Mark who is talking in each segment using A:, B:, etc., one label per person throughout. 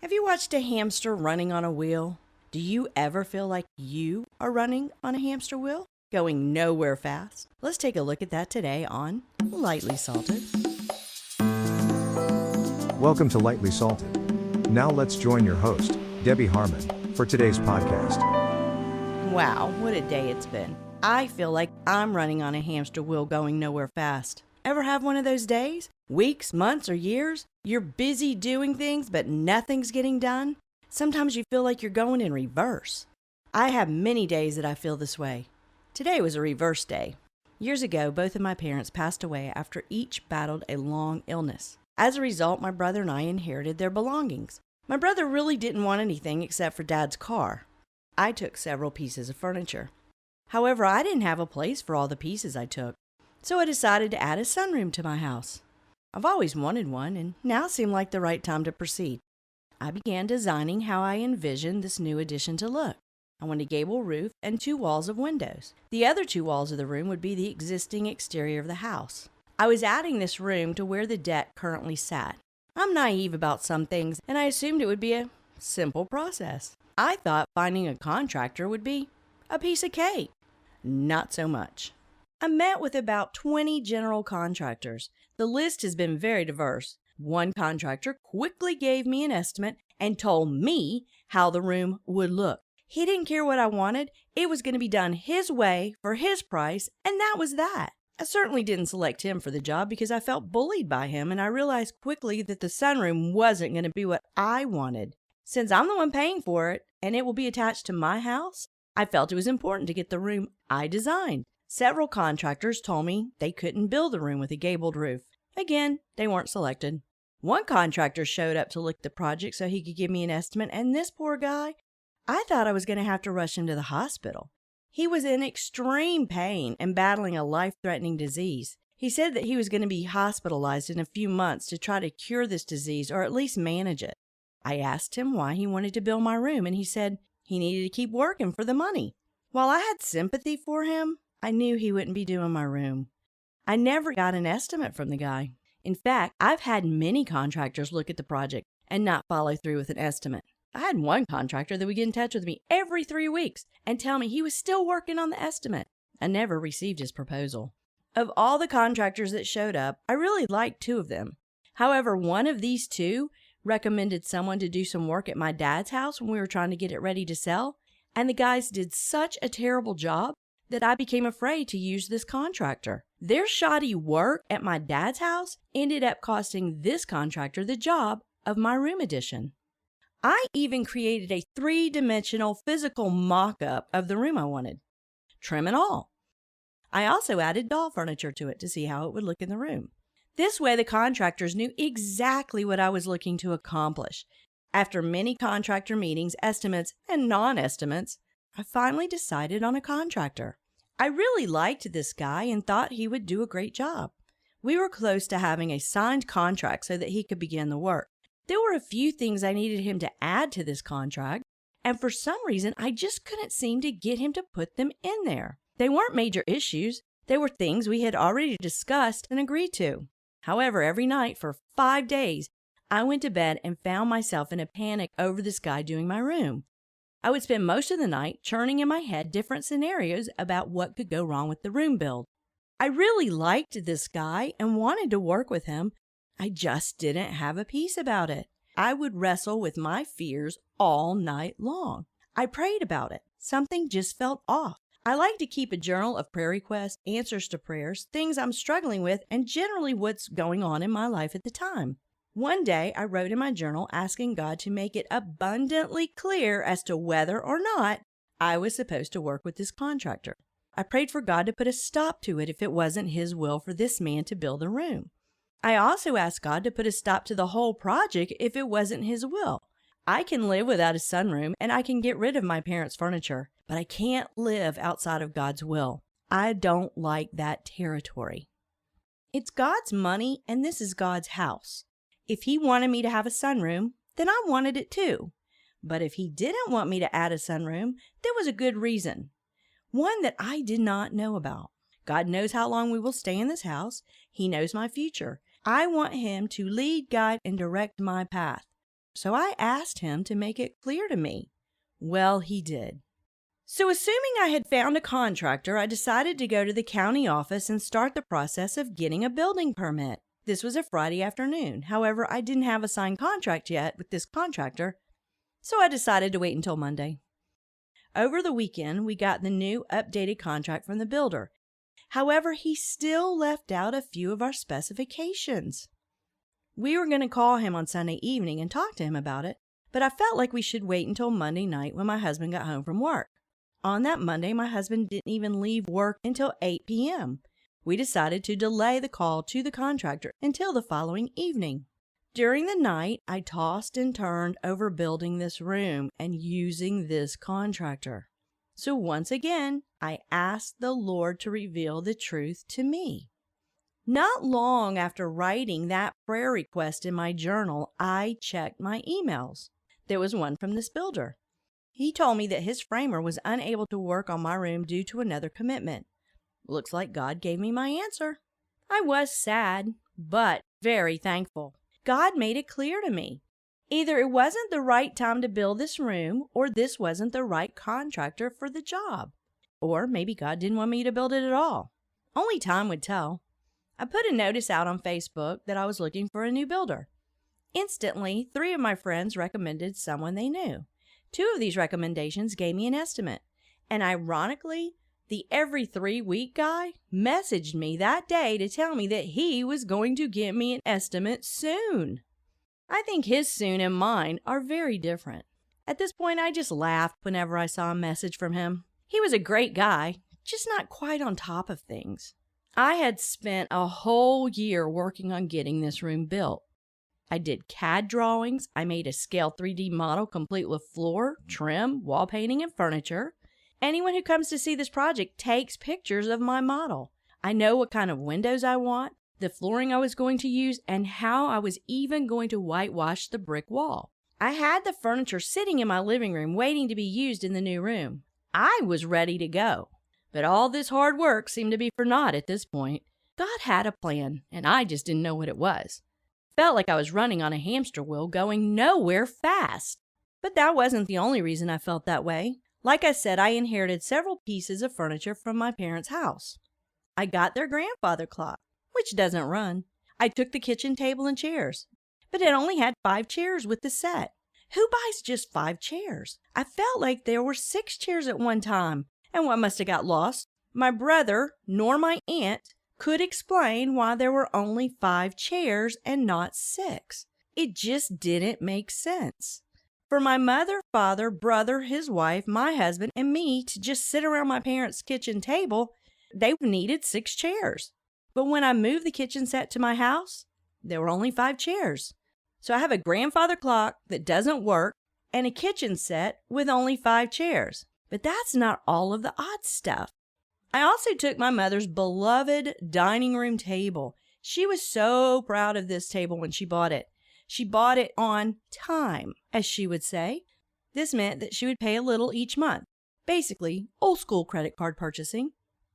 A: Have you watched a hamster running on a wheel? Do you ever feel like you are running on a hamster wheel, going nowhere fast? Let's take a look at that today on Lightly Salted.
B: Welcome to Lightly Salted. Now let's join your host, Debbie Harmon, for today's podcast.
A: Wow, what a day it's been. I feel like I'm running on a hamster wheel going nowhere fast. Ever have one of those days? Weeks, months, or years? You're busy doing things, but nothing's getting done? Sometimes you feel like you're going in reverse. I have many days that I feel this way. Today was a reverse day. Years ago, both of my parents passed away after each battled a long illness. As a result, my brother and I inherited their belongings. My brother really didn't want anything except for Dad's car. I took several pieces of furniture. However, I didn't have a place for all the pieces I took, so I decided to add a sunroom to my house. I've always wanted one, and now seemed like the right time to proceed. I began designing how I envisioned this new addition to look. I wanted a gable roof and 2 walls of windows. The other 2 walls of the room would be the existing exterior of the house. I was adding this room to where the deck currently sat. I'm naive about some things, and I assumed it would be a simple process. I thought finding a contractor would be a piece of cake. Not so much. I met with about 20 general contractors. The list has been very diverse. One contractor quickly gave me an estimate and told me how the room would look. He didn't care what I wanted. It was going to be done his way for his price, and that was that. I certainly didn't select him for the job because I felt bullied by him, and I realized quickly that the sunroom wasn't going to be what I wanted. Since I'm the one paying for it, and it will be attached to my house, I felt it was important to get the room I designed. Several contractors told me they couldn't build the room with a gabled roof. Again, they weren't selected. One contractor showed up to look at the project so he could give me an estimate, and this poor guy, I thought I was going to have to rush him to the hospital. He was in extreme pain and battling a life-threatening disease. He said that he was going to be hospitalized in a few months to try to cure this disease or at least manage it. I asked him why he wanted to build my room, and he said he needed to keep working for the money. While I had sympathy for him, I knew he wouldn't be doing my room. I never got an estimate from the guy. In fact, I've had many contractors look at the project and not follow through with an estimate. I had one contractor that would get in touch with me every 3 weeks and tell me he was still working on the estimate. I never received his proposal. Of all the contractors that showed up, I really liked 2 of them. However, one of these 2 recommended someone to do some work at my dad's house when we were trying to get it ready to sell, and the guys did such a terrible job that I became afraid to use this contractor. Their shoddy work at my dad's house ended up costing this contractor the job of my room addition. I even created a 3-dimensional physical mock-up of the room I wanted, trim and all. I also added doll furniture to it to see how it would look in the room. This way, the contractors knew exactly what I was looking to accomplish. After many contractor meetings, estimates, and non-estimates, I finally decided on a contractor. I really liked this guy and thought he would do a great job. We were close to having a signed contract so that he could begin the work. There were a few things I needed him to add to this contract, and for some reason, I just couldn't seem to get him to put them in there. They weren't major issues. They were things we had already discussed and agreed to. However, every night for 5 days, I went to bed and found myself in a panic over this guy doing my room. I would spend most of the night churning in my head different scenarios about what could go wrong with the room build. I really liked this guy and wanted to work with him. I just didn't have a peace about it. I would wrestle with my fears all night long. I prayed about it. Something just felt off. I like to keep a journal of prayer requests, answers to prayers, things I'm struggling with, and generally what's going on in my life at the time. One day, I wrote in my journal asking God to make it abundantly clear as to whether or not I was supposed to work with this contractor. I prayed for God to put a stop to it if it wasn't His will for this man to build a room. I also asked God to put a stop to the whole project if it wasn't His will. I can live without a sunroom and I can get rid of my parents' furniture, but I can't live outside of God's will. I don't like that territory. It's God's money and this is God's house. If He wanted me to have a sunroom, then I wanted it too. But if He didn't want me to add a sunroom, there was a good reason. One that I did not know about. God knows how long we will stay in this house. He knows my future. I want Him to lead, guide, and direct my path. so I asked him to make it clear to me. Well, he did. So assuming I had found a contractor, I decided to go to the county office and start the process of getting a building permit. This was a Friday afternoon. However, I didn't have a signed contract yet with this contractor, so I decided to wait until Monday. Over the weekend, we got the new updated contract from the builder. However, he still left out a few of our specifications. We were going to call him on Sunday evening and talk to him about it, but I felt like we should wait until Monday night when my husband got home from work. On that Monday, my husband didn't even leave work until 8 p.m. We decided to delay the call to the contractor until the following evening. During the night, I tossed and turned over building this room and using this contractor. So once again, I asked the Lord to reveal the truth to me. Not long after writing that prayer request in my journal, I checked my emails. There was one from this builder. He told me that his framer was unable to work on my room due to another commitment. Looks like God gave me my answer. I was sad, but very thankful. God made it clear to me. Either it wasn't the right time to build this room, or this wasn't the right contractor for the job. Or maybe God didn't want me to build it at all. Only time would tell. I put a notice out on Facebook that I was looking for a new builder. Instantly, 3 of my friends recommended someone they knew. 2 of these recommendations gave me an estimate. And ironically, the every 3-week guy messaged me that day to tell me that he was going to give me an estimate soon. I think his soon and mine are very different. At this point, I just laughed whenever I saw a message from him. He was a great guy, just not quite on top of things. I had spent a whole year working on getting this room built. I did CAD drawings. I made a scale 3D model complete with floor, trim, wall painting, and furniture. Anyone who comes to see this project takes pictures of my model. I know what kind of windows I want, the flooring I was going to use, and how I was even going to whitewash the brick wall. I had the furniture sitting in my living room waiting to be used in the new room. I was ready to go. But all this hard work seemed to be for naught at this point. God had a plan, and I just didn't know what it was. Felt like I was running on a hamster wheel going nowhere fast. But that wasn't the only reason I felt that way. Like I said, I inherited several pieces of furniture from my parents' house. I got their grandfather clock, which doesn't run. I took the kitchen table and chairs, but it only had 5 chairs with the set. Who buys just 5 chairs? I felt like there were 6 chairs at one time, and what must have got lost? My brother, nor my aunt, could explain why there were only 5 chairs and not 6. It just didn't make sense. For my mother, father, brother, his wife, my husband, and me to just sit around my parents' kitchen table, they needed 6 chairs. But when I moved the kitchen set to my house, there were only 5 chairs. So I have a grandfather clock that doesn't work and a kitchen set with only 5 chairs. But that's not all of the odd stuff. I also took my mother's beloved dining room table. She was so proud of this table when she bought it. She bought it on time, as she would say. This meant that she would pay a little each month. Basically, old school credit card purchasing.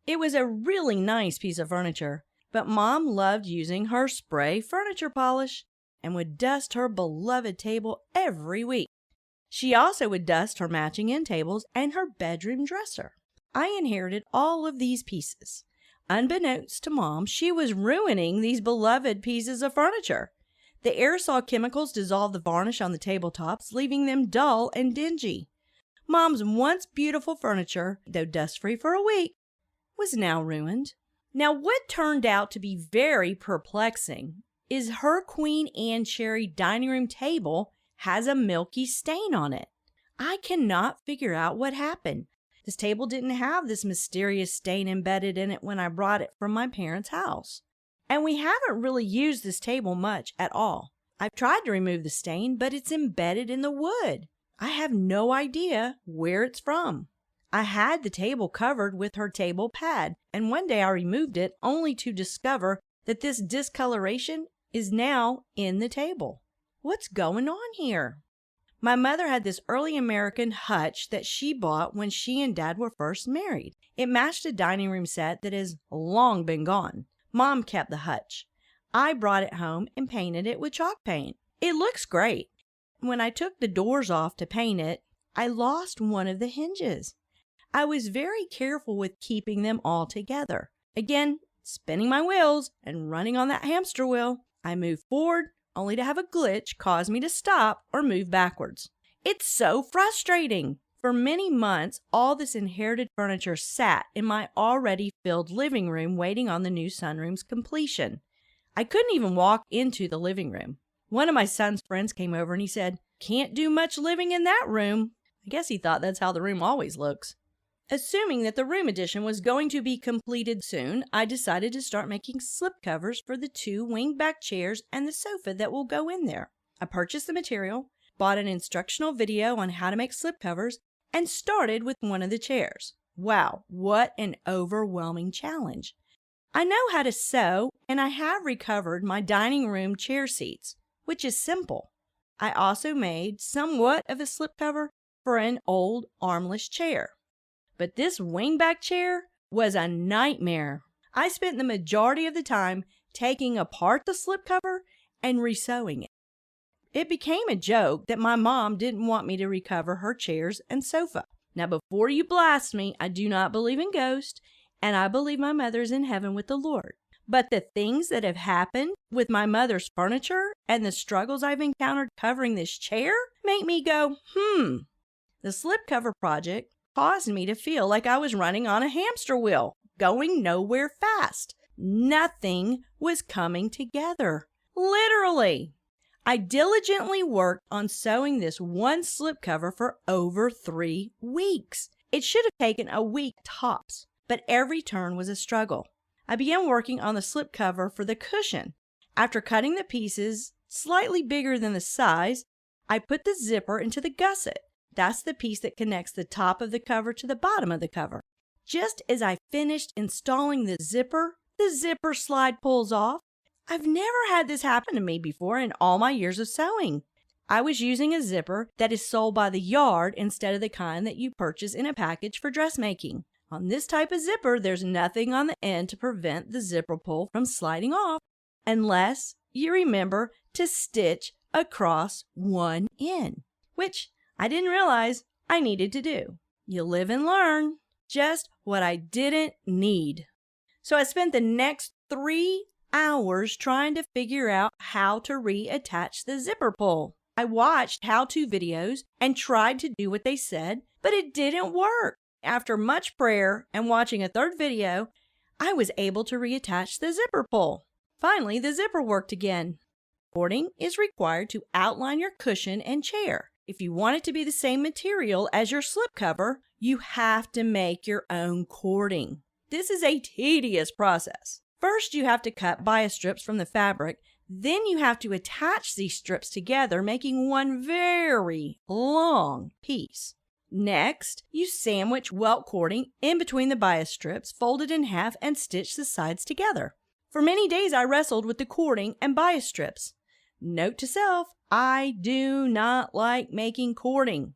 A: It was a really nice piece of furniture, but Mom loved using her spray furniture polish and would dust her beloved table every week. She also would dust her matching end tables and her bedroom dresser. I inherited all of these pieces. Unbeknownst to Mom, she was ruining these beloved pieces of furniture. The aerosol chemicals dissolved the varnish on the tabletops, leaving them dull and dingy. Mom's once beautiful furniture, though dust-free for a week, was now ruined. Now, what turned out to be very perplexing is her Queen Anne cherry dining room table has a milky stain on it. I cannot figure out what happened. This table didn't have this mysterious stain embedded in it when I brought it from my parents' house. And we haven't really used this table much at all. I've tried to remove the stain, but it's embedded in the wood. I have no idea where it's from. I had the table covered with her table pad, and one day I removed it only to discover that this discoloration is now in the table. What's going on here? My mother had this early American hutch that she bought when she and Dad were first married. It matched a dining room set that has long been gone. Mom kept the hutch. I brought it home and painted it with chalk paint. It looks great. when I took the doors off to paint it, I lost one of the hinges. I was very careful with keeping them all together. Again, spinning my wheels and running on that hamster wheel, I moved forward only to have a glitch cause me to stop or move backwards. It's so frustrating. For many months, all this inherited furniture sat in my already filled living room waiting on the new sunroom's completion. I couldn't even walk into the living room. One of my son's friends came over and he said, "Can't do much living in that room." I guess he thought that's how the room always looks. Assuming that the room addition was going to be completed soon, I decided to start making slipcovers for the 2 wing-back chairs and the sofa that will go in there. I purchased the material, bought an instructional video on how to make slipcovers, and started with one of the chairs. Wow, what an overwhelming challenge. I know how to sew, and I have recovered my dining room chair seats, which is simple. I also made somewhat of a slipcover for an old armless chair. But this wingback chair was a nightmare. I spent the majority of the time taking apart the slipcover and resewing it. It became a joke that my mom didn't want me to recover her chairs and sofa. Now, before you blast me, I do not believe in ghosts, and I believe my mother's in heaven with the Lord. But the things that have happened with my mother's furniture and the struggles I've encountered covering this chair make me go, The slipcover project caused me to feel like I was running on a hamster wheel, going nowhere fast. Nothing was coming together. Literally. I diligently worked on sewing this one slipcover for over 3 weeks. It should have taken a week tops, but every turn was a struggle. I began working on the slipcover for the cushion. After cutting the pieces slightly bigger than the size, I put the zipper into the gusset. That's the piece that connects the top of the cover to the bottom of the cover. Just as I finished installing the zipper slide pulls off. I've never had this happen to me before in all my years of sewing. I was using a zipper that is sold by the yard instead of the kind that you purchase in a package for dressmaking. On this type of zipper, there's nothing on the end to prevent the zipper pull from sliding off unless you remember to stitch across one end, which I didn't realize I needed to do. You live and learn. Just what I didn't need. So I spent the next 3 hours trying to figure out how to reattach the zipper pull. I watched how-to videos and tried to do what they said, but it didn't work. After much prayer and watching a 3rd video, I was able to reattach the zipper pull. Finally, the zipper worked again. Cording is required to outline your cushion and chair. If you want it to be the same material as your slipcover, you have to make your own cording. This is a tedious process. First, you have to cut bias strips from the fabric. Then you have to attach these strips together, making one very long piece. Next, you sandwich welt cording in between the bias strips, fold it in half, and stitch the sides together. For many days, I wrestled with the cording and bias strips. Note to self, I do not like making cording.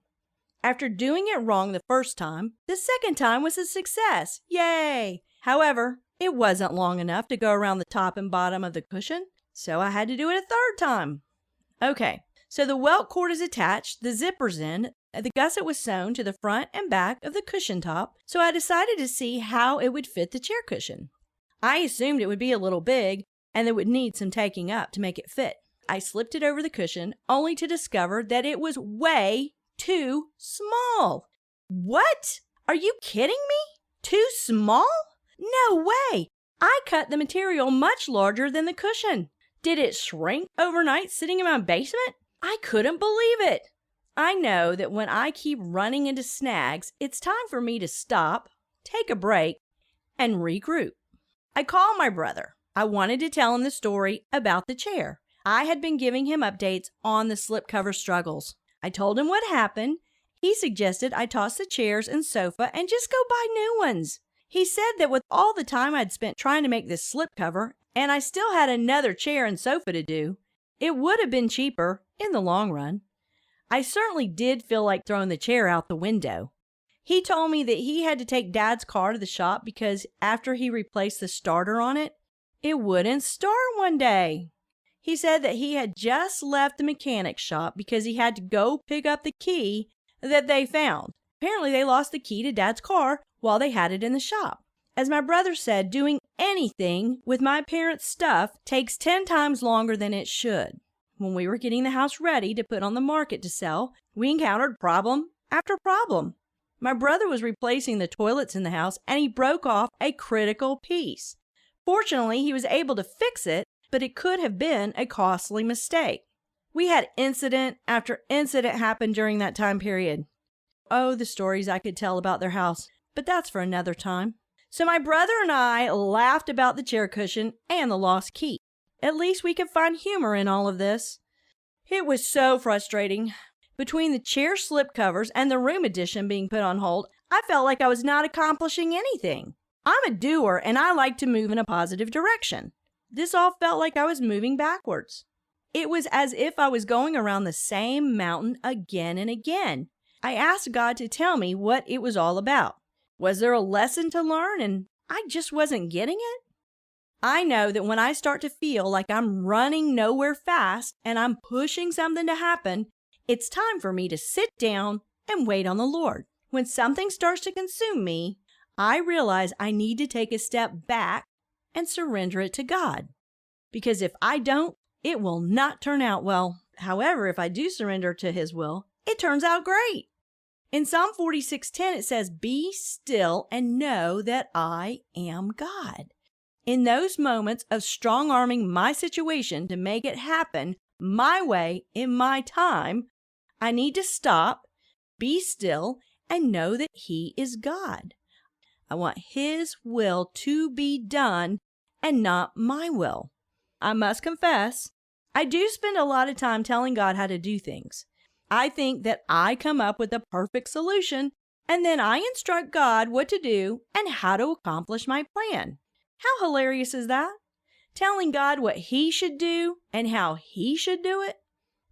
A: After doing it wrong the first time, the second time was a success. Yay! However, it wasn't long enough to go around the top and bottom of the cushion, so I had to do it a 3rd time. Okay, so the welt cord is attached, the zipper's in, the gusset was sewn to the front and back of the cushion top, so I decided to see how it would fit the chair cushion. I assumed it would be a little big and it would need some taking up to make it fit. I slipped it over the cushion, only to discover that it was way too small. What? Are you kidding me? Too small? No way! I cut the material much larger than the cushion. Did it shrink overnight sitting in my basement? I couldn't believe it. I know that when I keep running into snags, it's time for me to stop, take a break, and regroup. I called my brother. I wanted to tell him the story about the chair. I had been giving him updates on the slipcover struggles. I told him what happened. He suggested I toss the chairs and sofa and just go buy new ones. He said that with all the time I'd spent trying to make this slipcover, and I still had another chair and sofa to do, it would have been cheaper in the long run. I certainly did feel like throwing the chair out the window. He told me that he had to take Dad's car to the shop because after he replaced the starter on it, it wouldn't start one day. He said that he had just left the mechanic shop because he had to go pick up the key that they found. Apparently, they lost the key to Dad's car while they had it in the shop. As my brother said, doing anything with my parents' stuff takes 10 times longer than it should. When we were getting the house ready to put on the market to sell, we encountered problem after problem. My brother was replacing the toilets in the house and he broke off a critical piece. Fortunately, he was able to fix it, but it could have been a costly mistake. We had incident after incident happen during that time period. Oh, the stories I could tell about their house, but that's for another time. So my brother and I laughed about the chair cushion and the lost key. At least we could find humor in all of this. It was so frustrating. Between the chair slipcovers and the room addition being put on hold, I felt like I was not accomplishing anything. I'm a doer and I like to move in a positive direction. This all felt like I was moving backwards. It was as if I was going around the same mountain again and again. I asked God to tell me what it was all about. Was there a lesson to learn and I just wasn't getting it? I know that when I start to feel like I'm running nowhere fast and I'm pushing something to happen, it's time for me to sit down and wait on the Lord. When something starts to consume me, I realize I need to take a step back and surrender it to God. Because if I don't, it will not turn out well. However, if I do surrender to His will, it turns out great. In Psalm 46:10, it says, "Be still and know that I am God." In those moments of strong-arming my situation to make it happen my way in my time, I need to stop, be still, and know that He is God. I want His will to be done and not my will. I must confess, I do spend a lot of time telling God how to do things. I think that I come up with a perfect solution, and then I instruct God what to do and how to accomplish my plan. How hilarious is that? Telling God what He should do and how He should do it?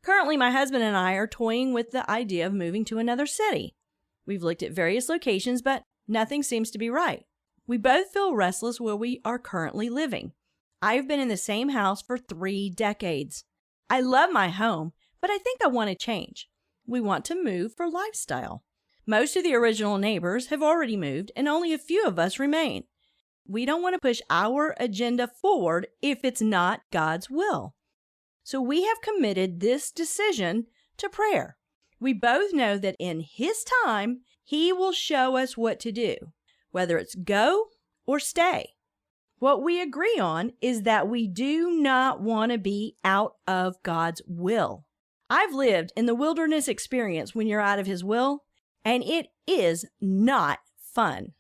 A: Currently, my husband and I are toying with the idea of moving to another city. We've looked at various locations, but nothing seems to be right. We both feel restless where we are currently living. I've been in the same house for 3 decades. I love my home, but I think I want to change. We want to move for lifestyle. Most of the original neighbors have already moved, and only a few of us remain. We don't want to push our agenda forward if it's not God's will. So we have committed this decision to prayer. We both know that in His time, He will show us what to do, whether it's go or stay. What we agree on is that we do not want to be out of God's will. I've lived in the wilderness experience when you're out of His will, and it is not fun.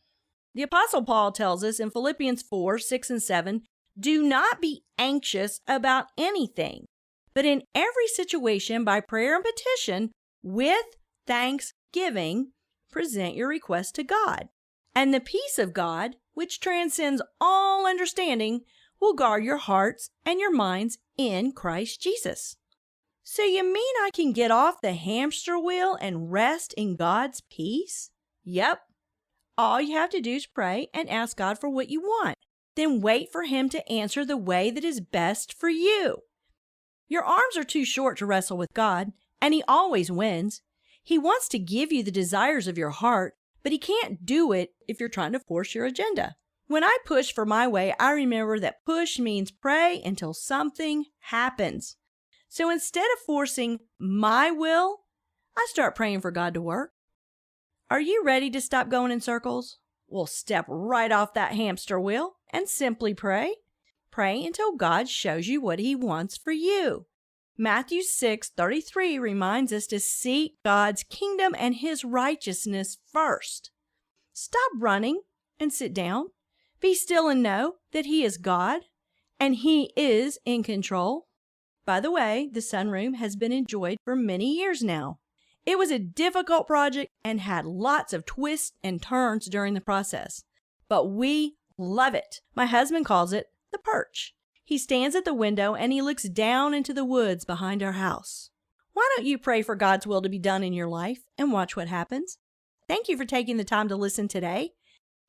A: The Apostle Paul tells us in Philippians 4:6-7, "Do not be anxious about anything, but in every situation by prayer and petition, with thanksgiving, present your requests to God. And the peace of God, which transcends all understanding, will guard your hearts and your minds in Christ Jesus." So you mean I can get off the hamster wheel and rest in God's peace? Yep. All you have to do is pray and ask God for what you want. Then wait for Him to answer the way that is best for you. Your arms are too short to wrestle with God, and He always wins. He wants to give you the desires of your heart, but He can't do it if you're trying to force your agenda. When I push for my way, I remember that push means pray until something happens. So instead of forcing my will, I start praying for God to work. Are you ready to stop going in circles? Well, step right off that hamster wheel and simply pray. Pray until God shows you what He wants for you. Matthew 6:33 reminds us to seek God's kingdom and His righteousness first. Stop running and sit down. Be still and know that He is God and He is in control. By the way, the sunroom has been enjoyed for many years now. It was a difficult project and had lots of twists and turns during the process, but we love it. My husband calls it the perch. He stands at the window and he looks down into the woods behind our house. Why don't you pray for God's will to be done in your life and watch what happens? Thank you for taking the time to listen today.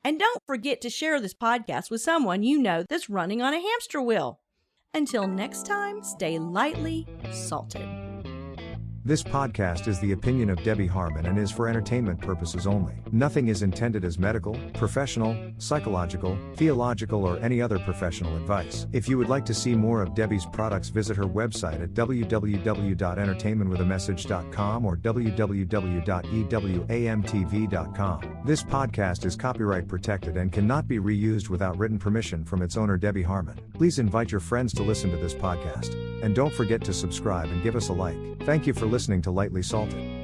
A: And don't forget to share this podcast with someone you know that's running on a hamster wheel. Until next time, stay lightly salted.
B: This podcast is the opinion of Debbie Harmon and is for entertainment purposes only. Nothing is intended as medical, professional, psychological, theological, or any other professional advice. If you would like to see more of Debbie's products, visit her website at www.entertainmentwithamessage.com or www.ewamtv.com. This podcast is copyright protected and cannot be reused without written permission from its owner, Debbie Harmon. Please invite your friends to listen to this podcast. And don't forget to subscribe and give us a like. Thank you for listening to Lightly Salted.